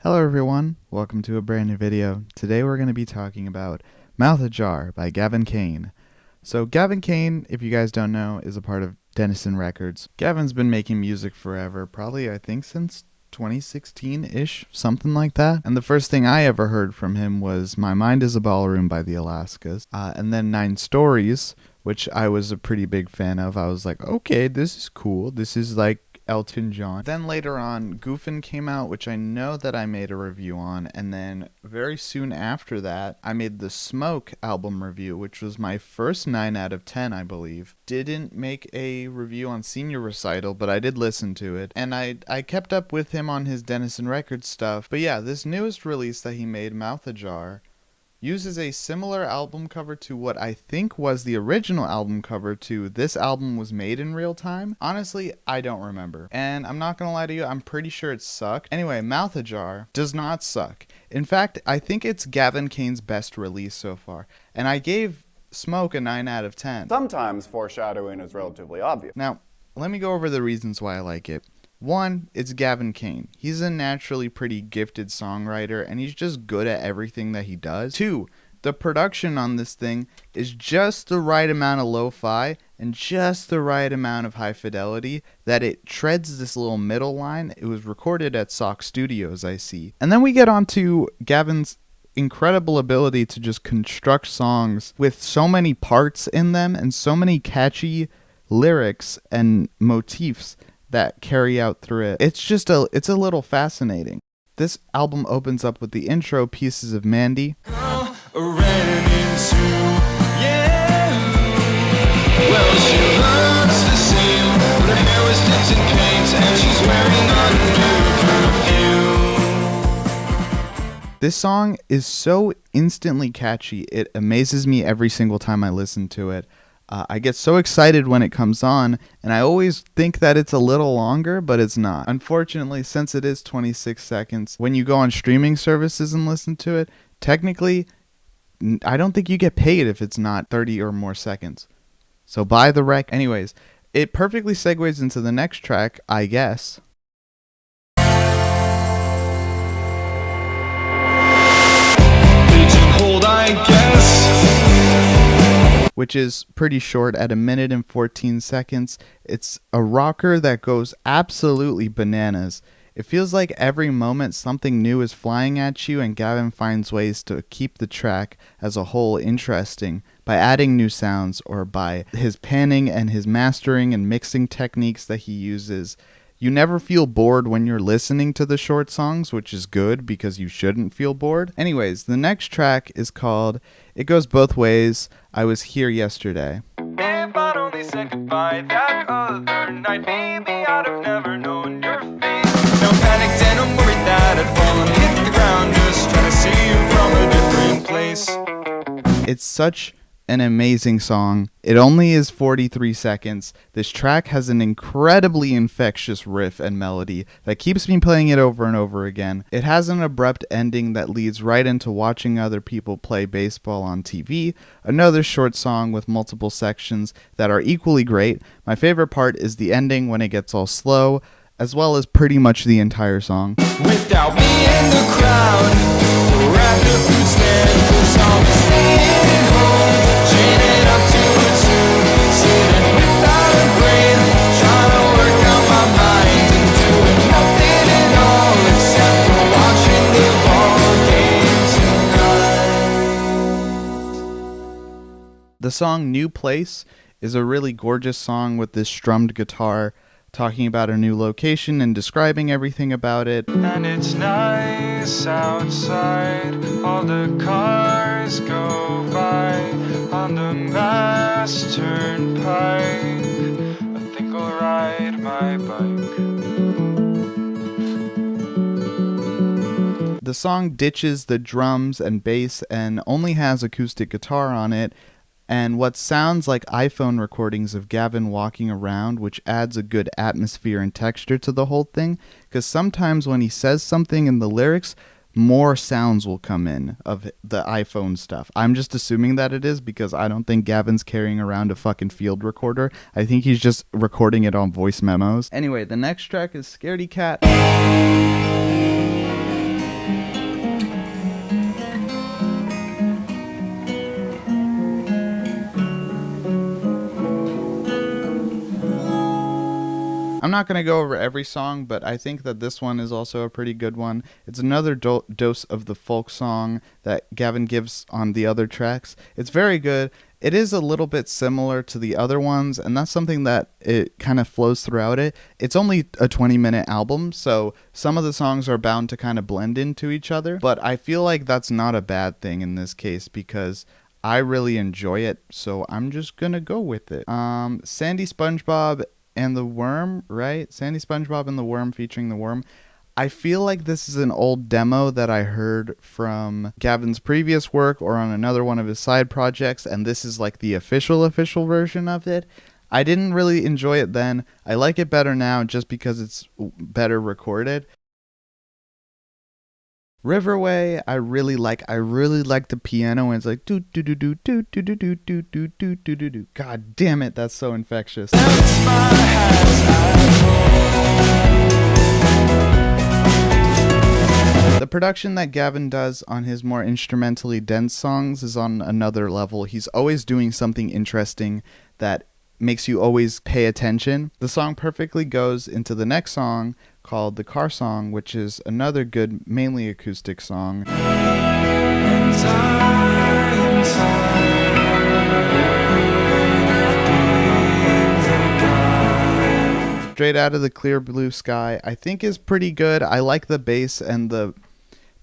Hello everyone, welcome to a brand new video. Today we're going to be talking about Mouth Ajar by Gavin Caine. So Gavin Caine, if you guys don't know, is a part of Denison Records. Gavin's been making music forever, probably I think since 2016-ish, something like that. And the first thing I ever heard from him was My Mind is a Ballroom by the Alaskas. And then 9 Stories, which I was a pretty big fan of. I was like, okay, this is cool. This is like Elton John. Then later on, Goofin' came out, which I know that I made a review on, and then very soon after that, I made the Smoke album review, which was my first 9 out of 10, I believe. Didn't make a review on Senior Recital, but I did listen to it, and I kept up with him on his Denison Records stuff. But yeah, this newest release that he made, Mouth Ajar, uses a similar album cover to what I think was the original album cover to This Album Was Made in Real Time. Honestly, I don't remember. And I'm not gonna lie to you, I'm pretty sure it sucked. Anyway, Mouth Ajar does not suck. In fact, I think it's Gavin Caine's best release so far. And I gave Smoke a 9 out of 10. Sometimes foreshadowing is relatively obvious. Now, let me go over the reasons why I like it. 1, it's Gavin Caine. He's a naturally pretty gifted songwriter, and he's just good at everything that he does. 2, the production on this thing is just the right amount of lo-fi and just the right amount of high fidelity that it treads this little middle line. It was recorded at Sock Studios, I see. And then we get on to Gavin's incredible ability to just construct songs with so many parts in them and so many catchy lyrics and motifs that carry out through it. It's a little fascinating. This album opens up with the intro Pieces of Mandy. Girl, ran into, yeah. Well, she looks the same, but her hair was dipped in paint, and she's wearing a new perfume. This song is so instantly catchy, it amazes me every single time I listen to it. I get so excited when it comes on, and I always think that it's a little longer, but it's not. Unfortunately, since it is 26 seconds, when you go on streaming services and listen to it, technically, I don't think you get paid if it's not 30 or more seconds. So buy the rec. Anyways, it perfectly segues into the next track, I guess. Hold, I guess. Which is pretty short at 1 minute and 14 seconds. It's a rocker that goes absolutely bananas. It feels like every moment something new is flying at you, and Gavin finds ways to keep the track as a whole interesting by adding new sounds or by his panning and his mastering and mixing techniques that he uses. You never feel bored when you're listening to the short songs, which is good because you shouldn't feel bored. Anyways, the next track is called It Goes Both Ways, I Was Here Yesterday. If I'd only said goodbye that other night, maybe I'd have never known your face. No panicked and I'm worried that I'd fall and hit the ground, just trying to see you from a different place. It's such an amazing song. It only is 43 seconds. This track has an incredibly infectious riff and melody that keeps me playing it over and over again. It has an abrupt ending that leads right into watching other people play baseball on TV. Another short song with multiple sections that are equally great. My favorite part is the ending when it gets all slow, as well as pretty much the entire song. Without me in the crowd, we're at the food stand, 'cause I'll be staying home, chaining up to a tune, sitting without a brain, trying to work out my mind, and doing nothing at all except for watching the ball game tonight. The song New Place is a really gorgeous song with this strummed guitar talking about a new location and describing everything about it. And it's nice outside, all the cars go by on the Mass Turnpike. I think I'll ride my bike. The song ditches the drums and bass and only has acoustic guitar on it, and what sounds like iPhone recordings of Gavin walking around, which adds a good atmosphere and texture to the whole thing, because sometimes when he says something in the lyrics, more sounds will come in of the iPhone stuff. I'm just assuming that it is because I don't think Gavin's carrying around a fucking field recorder. I think he's just recording it on voice memos. Anyway, the next track is Scaredy Cat. I'm not going to go over every song, but I think that this one is also a pretty good one. It's another dose of the folk song that Gavin gives on the other tracks. It's very good. It is a little bit similar to the other ones, and that's something that it kind of flows throughout it. It's only a 20-minute album, so some of the songs are bound to kind of blend into each other, but I feel like that's not a bad thing in this case because I really enjoy it, so I'm just gonna go with it. Sandy SpongeBob and the Worm, right? Sandy SpongeBob and the Worm featuring the Worm. I feel like this is an old demo that I heard from Gavin's previous work or on another one of his side projects, and this is like the official version of it. I didn't really enjoy it then. I like it better now just because it's better recorded. Riverway, I really like the piano, and it's like do do do do do do do do do do do do do do. God damn it, that's so infectious. The production that Gavin does on his more instrumentally dense songs is on another level. He's always doing something interesting that makes you always pay attention. The song perfectly goes into the next song called The Car Song, which is another good, mainly acoustic song. Straight Out of the Clear Blue Sky, I think is pretty good. I like the bass and the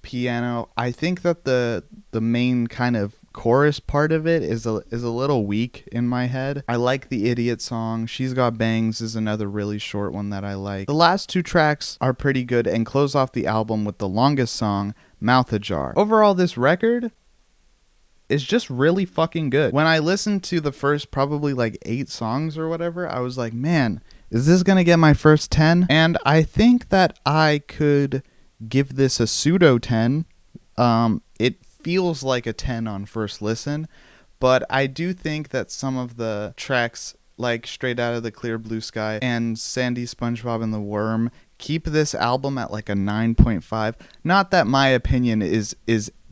piano. I think that the main kind of chorus part of it is a little weak in my head. I like the Idiot song. She's Got Bangs is another really short one that I like. The last two tracks are pretty good and close off the album with the longest song, Mouth Ajar. Overall, this record is just really fucking good. When I listened to the first probably like 8 songs or whatever, I was like, man, is this gonna get my first 10? And I think that I could give this a pseudo 10. It feels like a 10 on first listen, but I do think that some of the tracks like Straight Out of the Clear Blue Sky and Sandy SpongeBob and the Worm keep this album at like a 9.5. Not that my opinion is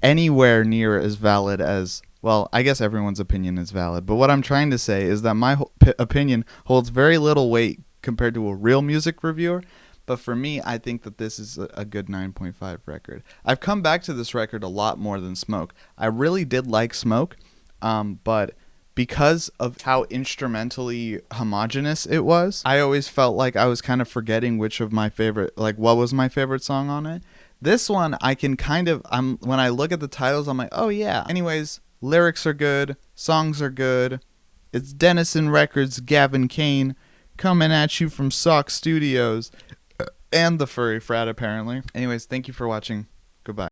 anywhere near as valid as, well, I guess everyone's opinion is valid, but what I'm trying to say is that my opinion holds very little weight compared to a real music reviewer. But for me, I think that this is a good 9.5 record. I've come back to this record a lot more than Smoke. I really did like Smoke, but because of how instrumentally homogenous it was, I always felt like I was kind of forgetting which of my favorite, like what was my favorite song on it. This one, I can kind of, when I look at the titles, I'm like, oh yeah. Anyways, lyrics are good, songs are good. It's Dennison Records, Gavin Caine, coming at you from Sock Studios. And the Furry Frat, apparently. Anyways, thank you for watching. Goodbye.